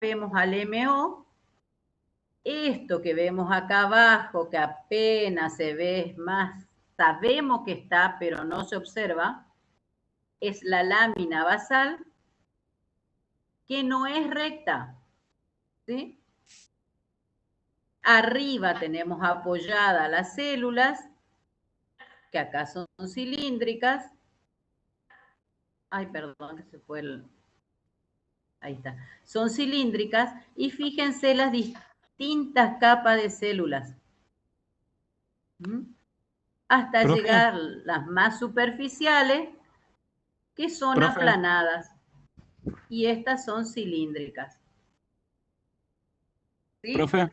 vemos al MO. Esto que vemos acá abajo, que apenas se ve más, sabemos que está, pero no se observa, es la lámina basal, que no es recta, ¿sí? Arriba tenemos apoyadas las células, que acá son cilíndricas. Ay, perdón, que se fue el... Ahí está. Son cilíndricas y fíjense las distintas capas de células. Hasta Profe, llegar las más superficiales, que son profe, aplanadas. Y estas son cilíndricas. ¿Sí? profe,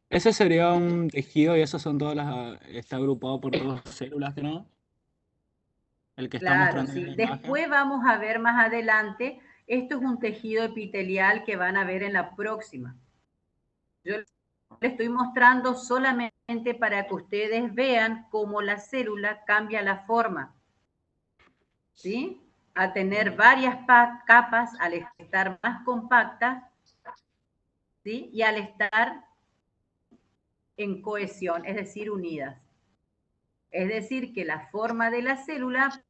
ese sería un tejido y eso son todas las, está agrupado por todas las células, ¿no? El que está Claro, mostrando en sí. la imagen. Después vamos a ver más adelante, esto es un tejido epitelial que van a ver en la próxima. Yo les estoy mostrando solamente para que ustedes vean cómo la célula cambia la forma, ¿sí? A tener varias capas al estar más compactas, ¿sí? Y al estar en cohesión, es decir, unidas. Es decir, que la forma de la célula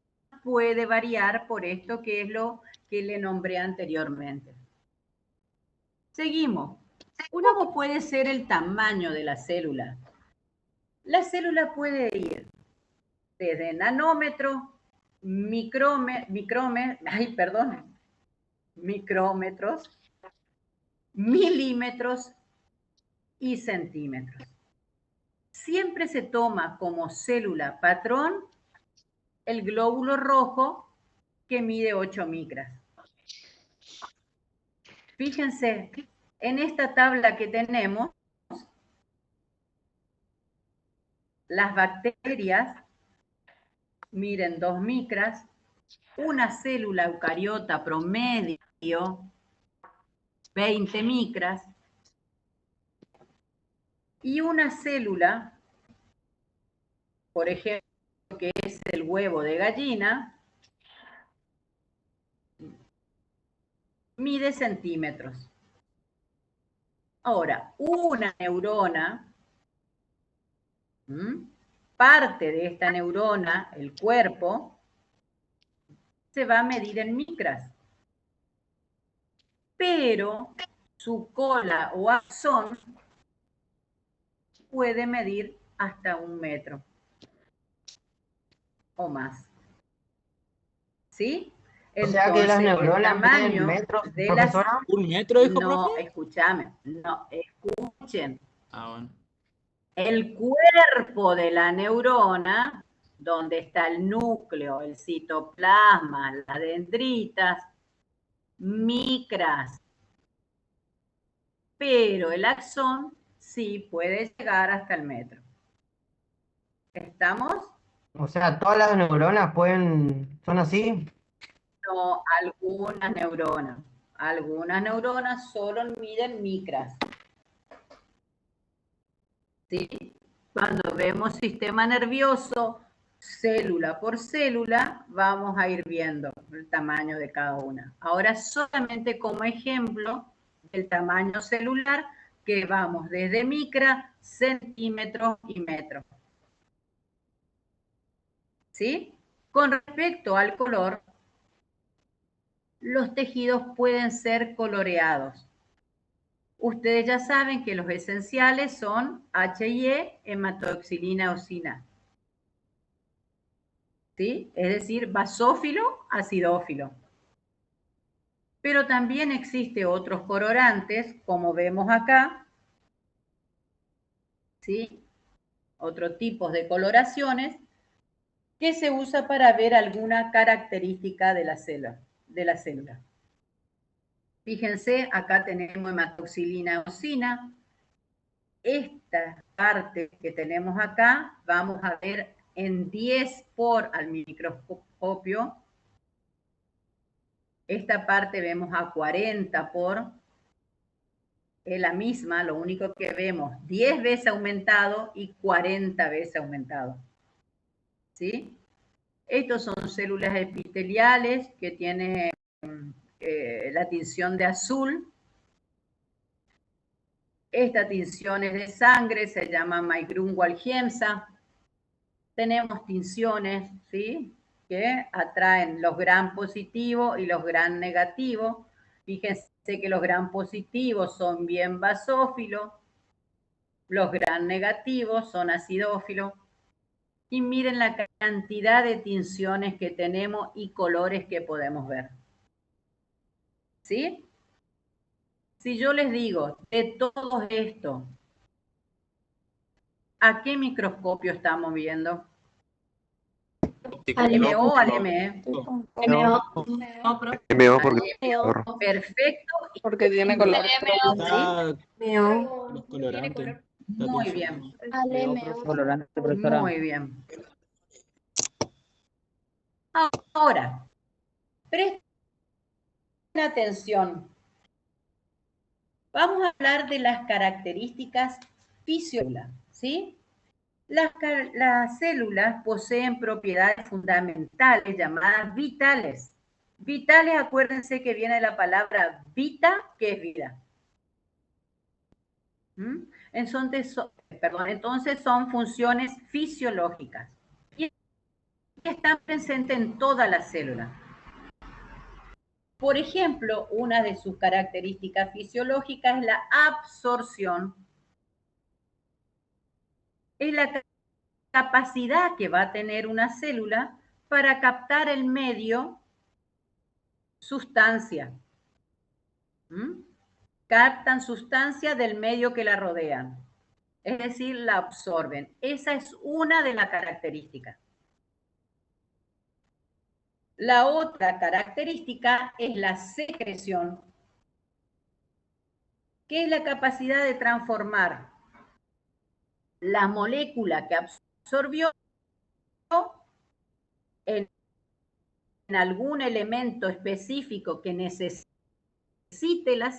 puede variar por esto que es lo que le nombré anteriormente. Seguimos. ¿Cómo puede ser el tamaño de la célula? La célula puede ir desde nanómetro, micrómetros, milímetros y centímetros. Siempre se toma como célula patrón el glóbulo rojo que mide 8 micras. Fíjense, en esta tabla que tenemos, las bacterias miden 2 micras, una célula eucariota promedio 20 micras y una célula, por ejemplo, que es el huevo de gallina, mide centímetros. Ahora, una neurona, parte de esta neurona, el cuerpo, se va a medir en micras. Pero su cola o axón puede medir hasta 1 metro o más. ¿Sí? O sea que las Entonces, el neuronas miden tamaño metros, de las... profesora. ¿Un metro, dijo, profe? No, escúchame, no, escuchen. Ah, bueno. El cuerpo de la neurona, donde está el núcleo, el citoplasma, las dendritas, micras. Pero el axón sí puede llegar hasta el metro. ¿Estamos? O sea, todas las neuronas son así. No, algunas neuronas. Algunas neuronas solo miden micras. ¿Sí? Cuando vemos sistema nervioso, célula por célula, vamos a ir viendo el tamaño de cada una. Ahora solamente como ejemplo del tamaño celular, que vamos desde micra, centímetros y metros. ¿Sí? Con respecto al color, los tejidos pueden ser coloreados. Ustedes ya saben que los esenciales son H y E, hematoxilina eosina. ¿Sí? Es decir, basófilo, acidófilo. Pero también existe otros colorantes, como vemos acá, ¿sí? Otros tipos de coloraciones que se usa para ver alguna característica de la célula. Fíjense, acá tenemos hematoxilina eosina. Esta parte que tenemos acá, vamos a ver en 10 por al microscopio. Esta parte vemos a 40 por. Es la misma, lo único que vemos 10 veces aumentado y 40 veces aumentado. ¿Sí? Estos son células epiteliales que tienen la tinción de azul, Esta tinción es de sangre, se llama Maigrun-Walhiemsa. Tenemos tinciones, ¿sí?, que atraen los gram positivos y los gram negativos. Fíjense que los gram positivos son bien basófilos, los gram negativos son acidófilos. Y miren la cantidad de tinciones que tenemos y colores que podemos ver. ¿Sí? Si yo les digo de todo esto, ¿a qué microscopio estamos viendo? ¿MO o al ME? MO. MO porque Perfecto. Porque tiene color. Está MO. los colorantes. Está Muy tinción. bien. Colorante, profesora. Muy bien. Ahora, presten atención. Vamos a hablar de las características fisiológicas, ¿sí? Las células poseen propiedades fundamentales llamadas vitales. Vitales, acuérdense que viene de la palabra vita, que es vida. Entonces son funciones fisiológicas y están presentes en todas las células. Por ejemplo, una de sus características fisiológicas es la absorción. Es la capacidad que va a tener una célula para captar el medio, sustancia. Captan sustancia del medio que la rodean. Es decir, la absorben. Esa es una de las características. La otra característica es la secreción, que es la capacidad de transformar la molécula que absorbió en algún elemento específico que necesite la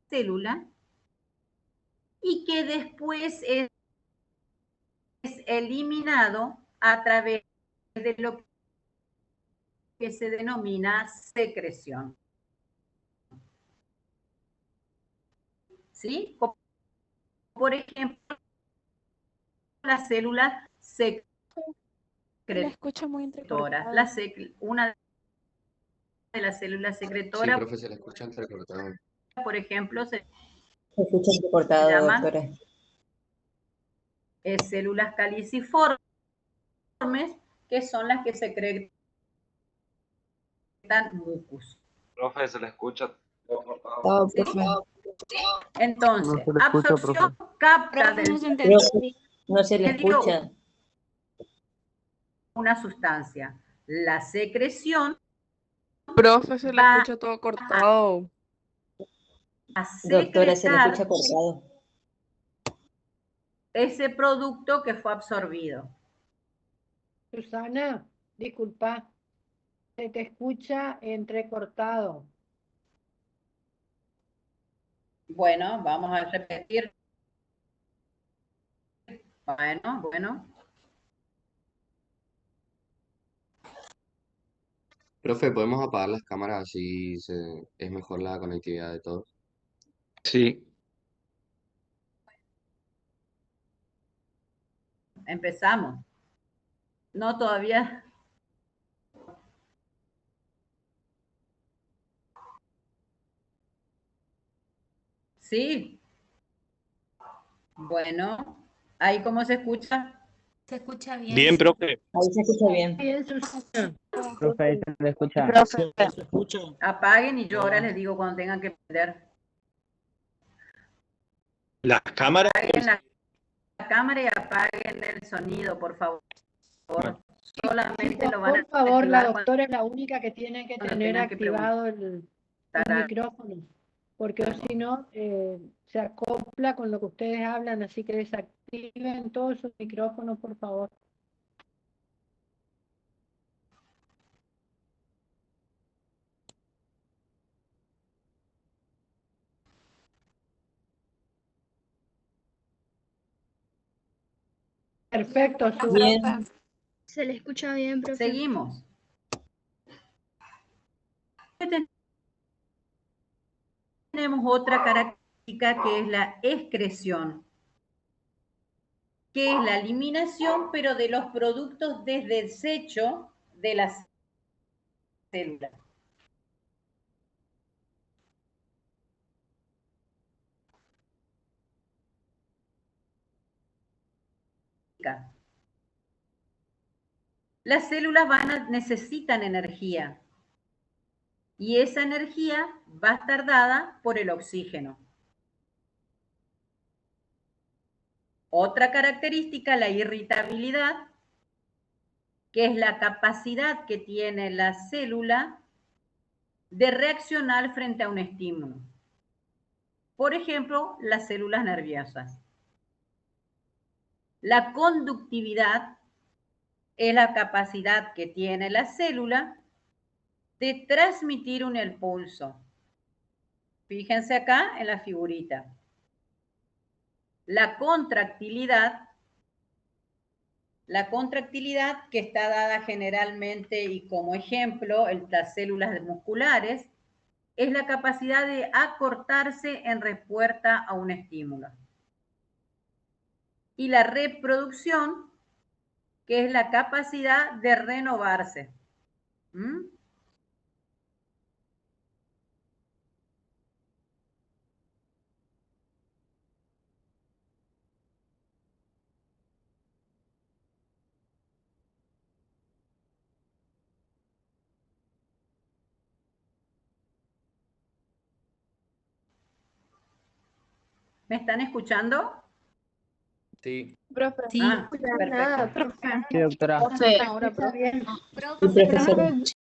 célula y que después es eliminado a través de lo que se denomina secreción. ¿Sí? Por ejemplo, las células secretoras. Una de las células sí, secretoras, profe, se le escucha entrecortado. por ejemplo, se Se escucha cortado, llaman doctora. células caliciformes, que son las que secretan mucus. Profe, se le escucha. No, profe. Entonces, No se le escucha, absorción capta del Profe, no se le escucha. una sustancia. La secreción Profe, se le va escucha todo cortado. a Doctora, se le secretar escucha cortado. ese producto que fue absorbido. Susana, disculpa, se te escucha entrecortado. Bueno, vamos a repetir. Bueno. Profe, ¿podemos apagar las cámaras así es mejor la conectividad de todos? Sí. Empezamos. No, todavía. Sí. Bueno, ¿ahí cómo se escucha? Se escucha bien. Bien, profe. Ahí se escucha bien. Bien, Susana. Profe, ahí se le escucha. ¿Se escucha? Apaguen y yo ahora les digo cuando tengan que prender. Las cámaras. Apaguen la cámara y apaguen el sonido, por favor. Solamente Chicos, lo van a por favor, la activar doctora es la única que tiene que cuando tener tengan que activado el micrófono, porque si no se acopla con lo que ustedes hablan, así que desactiven todos sus micrófonos, por favor. Perfecto, Susana. Bien. Se le escucha bien, profe. Seguimos. Tenemos otra característica que es la excreción, que es la eliminación, pero de los productos de desecho de las células. Las células necesitan energía y esa energía va a estar dada por el oxígeno. Otra característica, la irritabilidad, que es la capacidad que tiene la célula de reaccionar frente a un estímulo. Por ejemplo, las células nerviosas. La conductividad es la capacidad que tiene la célula de transmitir un impulso. Fíjense acá en la figurita. La contractilidad que está dada generalmente y como ejemplo en las células musculares, es la capacidad de acortarse en respuesta a un estímulo. Y la reproducción, que es la capacidad de renovarse. ¿Me están escuchando? Sí. Profe. Sí. Perfecto. Sí, doctora. Ahora, profe. Profe, pero no escuché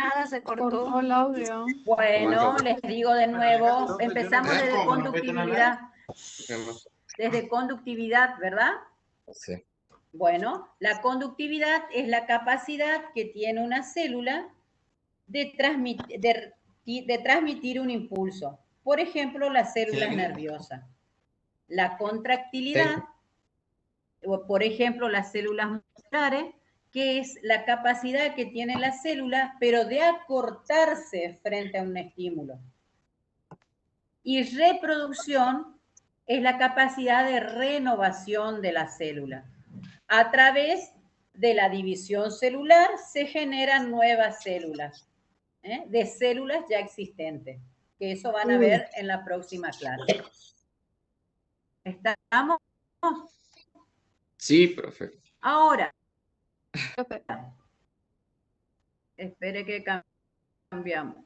nada, se Cortó cortó. el audio. Bueno, les digo de nuevo, empezamos desde conductividad. Desde conductividad, ¿verdad? Sí. Bueno, la conductividad es la capacidad que tiene una célula de transmitir un impulso. Por ejemplo, las células nerviosas. La contractilidad, por ejemplo, las células musculares, que es la capacidad que tiene la célula, pero de acortarse frente a un estímulo. Y reproducción es la capacidad de renovación de la célula. A través de la división celular se generan nuevas células, de células ya existentes, que eso van a ver en la próxima clase. ¿Estamos? Sí, profe. Ahora, Profe. espere que cambiamos.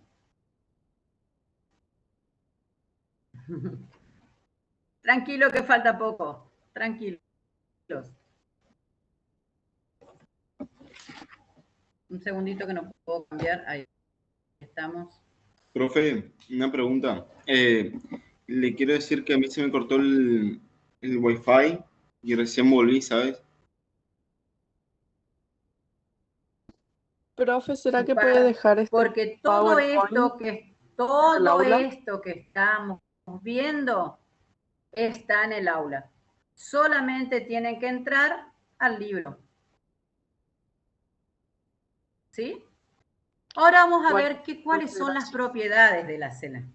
Tranquilo que falta poco, tranquilos. Un segundito que no puedo cambiar, ahí estamos. Profe, una pregunta. Le quiero decir que a mí se me cortó el Wi-Fi y recién volví, ¿sabes? Profe, ¿será que puede dejar este Porque todo esto aula? que estamos viendo está en el aula. Solamente tienen que entrar al libro. ¿Sí? Ahora vamos a ver cuáles son las propiedades de la célula.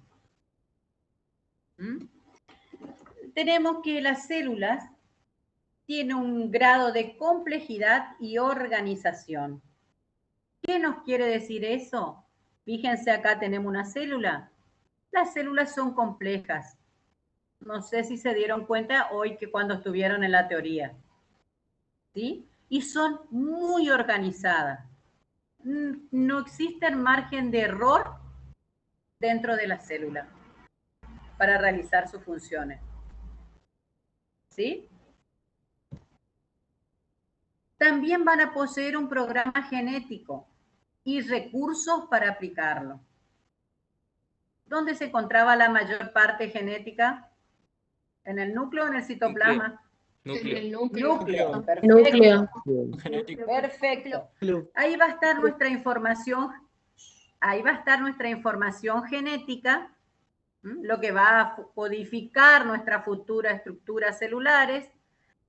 Tenemos que las células tienen un grado de complejidad y organización. ¿Qué nos quiere decir eso? Fíjense, acá tenemos una célula. Las células son complejas. No sé si se dieron cuenta hoy que cuando estuvieron en la teoría. ¿Sí? Y son muy organizadas. No existe margen de error dentro de la célula para realizar sus funciones. ¿Sí? También van a poseer un programa genético y recursos para aplicarlo. ¿Dónde se encontraba la mayor parte genética? ¿En el núcleo o en el citoplasma? Núcleo. Perfecto. Genético. Perfecto. Ahí va a estar nuestra información. Ahí va a estar nuestra información genética, lo que va a codificar nuestras futuras estructuras celulares,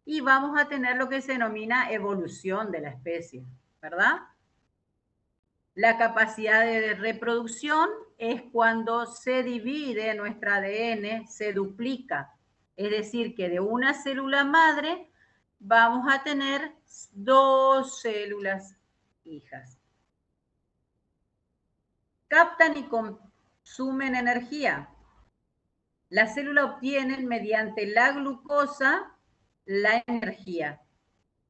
y vamos a tener lo que se denomina evolución de la especie, ¿verdad? La capacidad de reproducción es cuando se divide nuestro ADN, se duplica. Es decir, que de una célula madre vamos a tener 2 células hijas. Captan y consumen energía. La célula obtiene mediante la glucosa la energía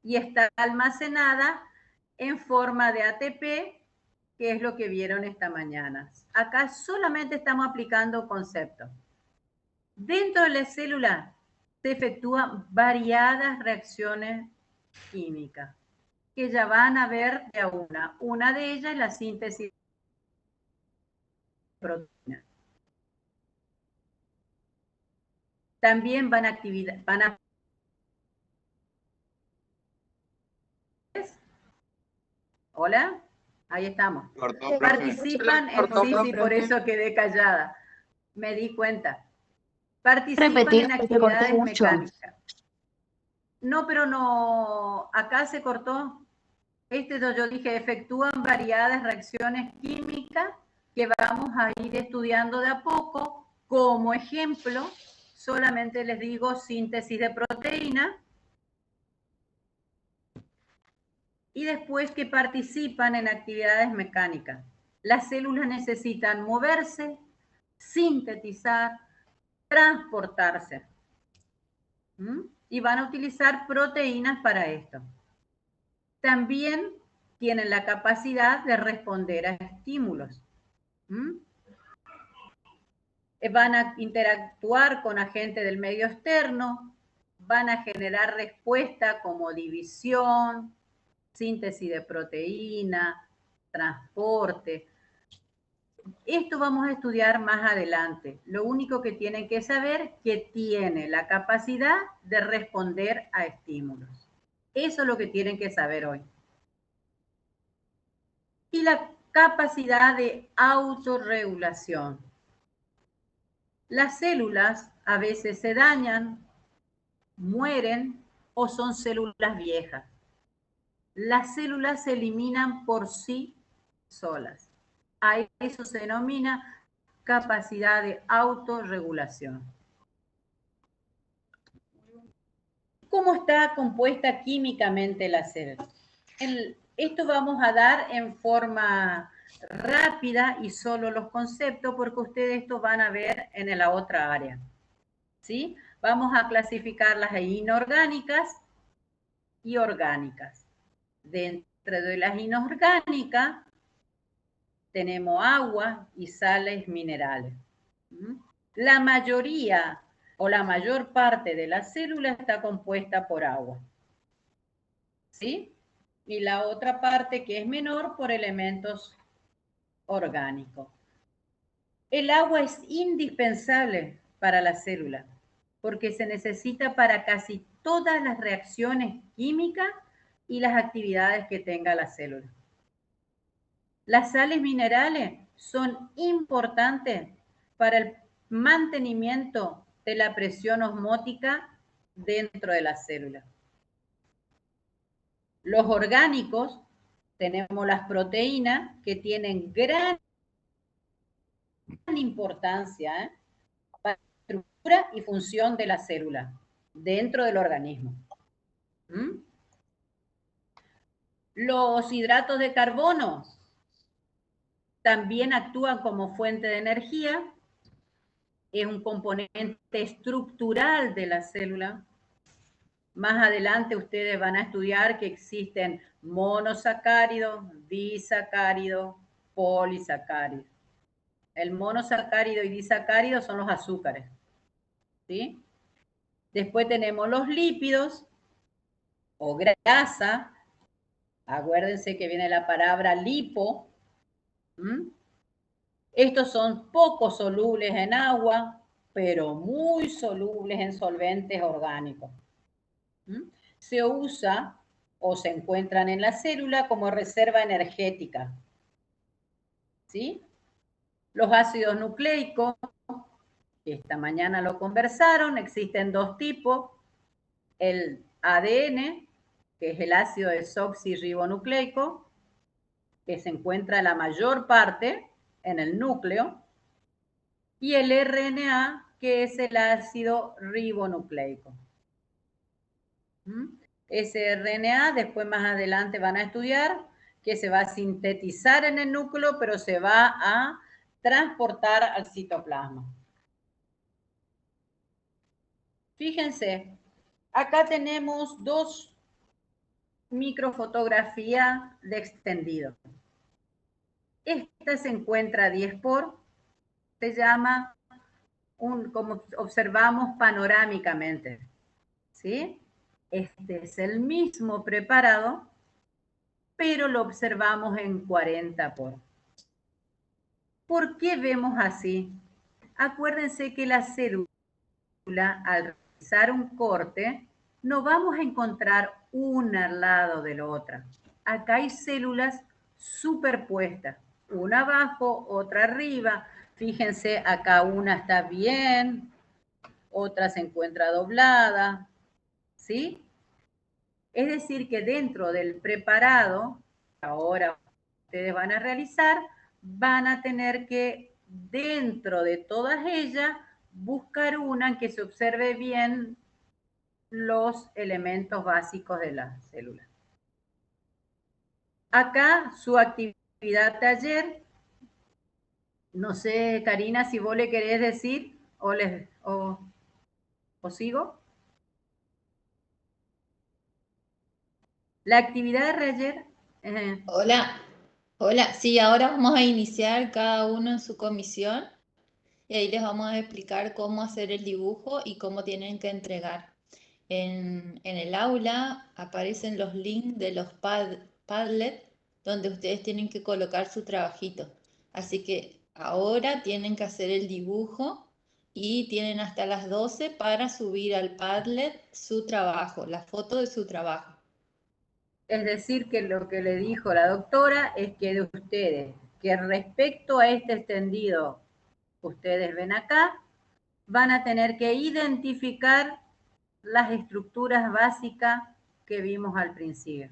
y está almacenada en forma de ATP, que es lo que vieron esta mañana. Acá solamente estamos aplicando conceptos. Dentro de la célula se efectúan variadas reacciones químicas, que ya van a ver de a una. Una de ellas es la síntesis de proteínas. También van a Hola, ahí estamos. Cortó, profe. Participan sí, por eso quedé callada. Me di cuenta. Participan Repetir, en porque corté actividades mucho. mecánicas. No, pero no, acá se cortó. Yo dije, efectúan variadas reacciones químicas que vamos a ir estudiando de a poco. Como ejemplo, solamente les digo síntesis de proteína. Y después que participan en actividades mecánicas. Las células necesitan moverse, sintetizar, transportarse. Y van a utilizar proteínas para esto. También tienen la capacidad de responder a estímulos. Van a interactuar con agentes del medio externo, van a generar respuesta como división, síntesis de proteína, transporte. Esto vamos a estudiar más adelante. Lo único que tienen que saber es que tiene la capacidad de responder a estímulos. Eso es lo que tienen que saber hoy. Y la capacidad de autorregulación. Las células a veces se dañan, mueren o son células viejas. Las células se eliminan por sí solas. A eso se denomina capacidad de autorregulación. ¿Cómo está compuesta químicamente la célula? Esto vamos a dar en forma rápida y solo los conceptos, porque ustedes esto van a ver en la otra área. ¿Sí? Vamos a clasificarlas en inorgánicas y orgánicas. Dentro de las inorgánicas tenemos agua y sales minerales. La mayoría o la mayor parte de la célula está compuesta por agua. ¿Sí? Y la otra parte que es menor por elementos orgánicos. El agua es indispensable para la célula porque se necesita para casi todas las reacciones químicas y las actividades que tenga la célula. Las sales minerales son importantes para el mantenimiento de la presión osmótica dentro de la célula. Los orgánicos, tenemos las proteínas que tienen gran importancia para la estructura y función de la célula dentro del organismo. Los hidratos de carbono también actúan como fuente de energía, es un componente estructural de la célula. Más adelante ustedes van a estudiar que existen monosacáridos, disacáridos, polisacáridos. El monosacárido y disacárido son los azúcares. ¿Sí? Después tenemos los lípidos o grasa. Acuérdense que viene la palabra lipo. Estos son poco solubles en agua, pero muy solubles en solventes orgánicos. Se usa o se encuentran en la célula como reserva energética. ¿Sí? Los ácidos nucleicos, que esta mañana lo conversaron, existen dos tipos. El ADN, que es el ácido desoxirribonucleico, que se encuentra la mayor parte en el núcleo, y el RNA, que es el ácido ribonucleico. Ese RNA, después más adelante van a estudiar que se va a sintetizar en el núcleo, pero se va a transportar al citoplasma. Fíjense, acá tenemos dos microfotografías de extendido. Esta se encuentra a 10 por, se llama, como observamos panorámicamente, ¿sí? Este es el mismo preparado, pero lo observamos en 40 por. ¿Por qué vemos así? Acuérdense que la célula, al realizar un corte, no vamos a encontrar una al lado de la otra. Acá hay células superpuestas, una abajo, otra arriba. Fíjense, acá una está bien, otra se encuentra doblada, ¿sí? Es decir, que dentro del preparado, ahora ustedes van a realizar, van a tener que, dentro de todas ellas, buscar una en que se observe bien los elementos básicos de la célula. Acá su actividad taller, no sé, Karina, si vos le querés decir o sigo. La actividad de taller... Hola, sí, ahora vamos a iniciar cada uno en su comisión y ahí les vamos a explicar cómo hacer el dibujo y cómo tienen que entregar. En el aula aparecen los links de los Padlet donde ustedes tienen que colocar su trabajito. Así que ahora tienen que hacer el dibujo y tienen hasta las 12 para subir al Padlet su trabajo, la foto de su trabajo. Es decir, que lo que le dijo la doctora es que de ustedes, que respecto a este extendido que ustedes ven acá, van a tener que identificar las estructuras básicas que vimos al principio,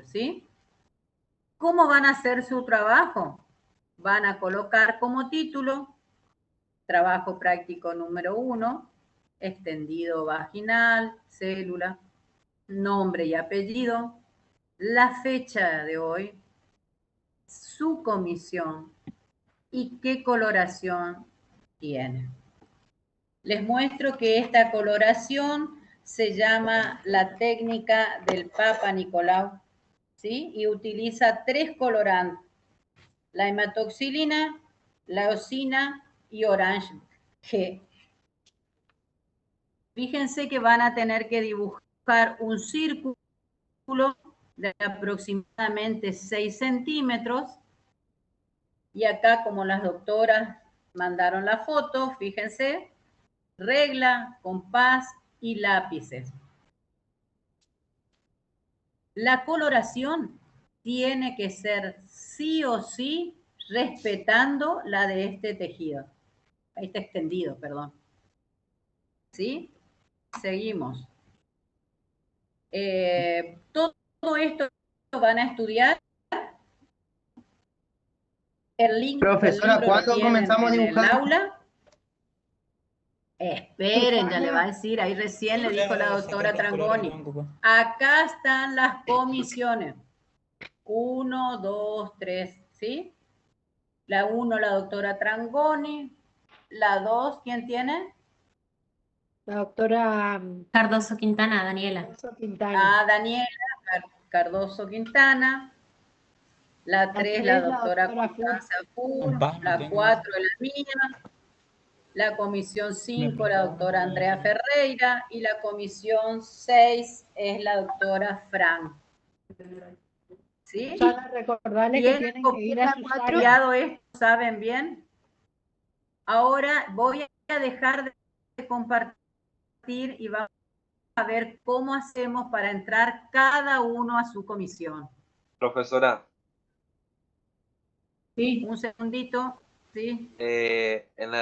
¿sí? ¿Cómo van a hacer su trabajo? Van a colocar como título, trabajo práctico número 1, extendido vaginal, célula, nombre y apellido, la fecha de hoy, su comisión y qué coloración tiene. Les muestro que esta coloración se llama la técnica del Papa Nicolau, ¿sí? Y utiliza 3 colorantes, la hematoxilina, la eosina y orange G. Fíjense que van a tener que dibujar un círculo de aproximadamente 6 centímetros. Y acá, como las doctoras mandaron la foto, fíjense, regla, compás y lápices. La coloración tiene que ser sí o sí respetando la de este tejido, este extendido, perdón. ¿Sí? Seguimos. Todo esto van a estudiar. El link, Profesora, ¿cuándo comenzamos a dibujar? En el aula. Esperen, ya le va a decir, ahí recién le dijo la doctora Trangoni. Acá están las comisiones. 1, 2, 3, ¿sí? La 1, la doctora Trangoni. La 2, ¿quién tiene? La doctora Cardoso Quintana, Daniela. Quintana. Daniela Cardoso Quintana. La 3, la doctora Constanza Fur. La 4, la mía. La comisión 5, la doctora Andrea Ferreira. Y la comisión 6 es la doctora Fran. ¿Sí? Recordarle que tienen que ir a sus esto, ¿saben bien? Ahora voy a dejar de compartir y vamos a ver cómo hacemos para entrar cada uno a su comisión. Profesora. Sí. Un segundito. Sí. En la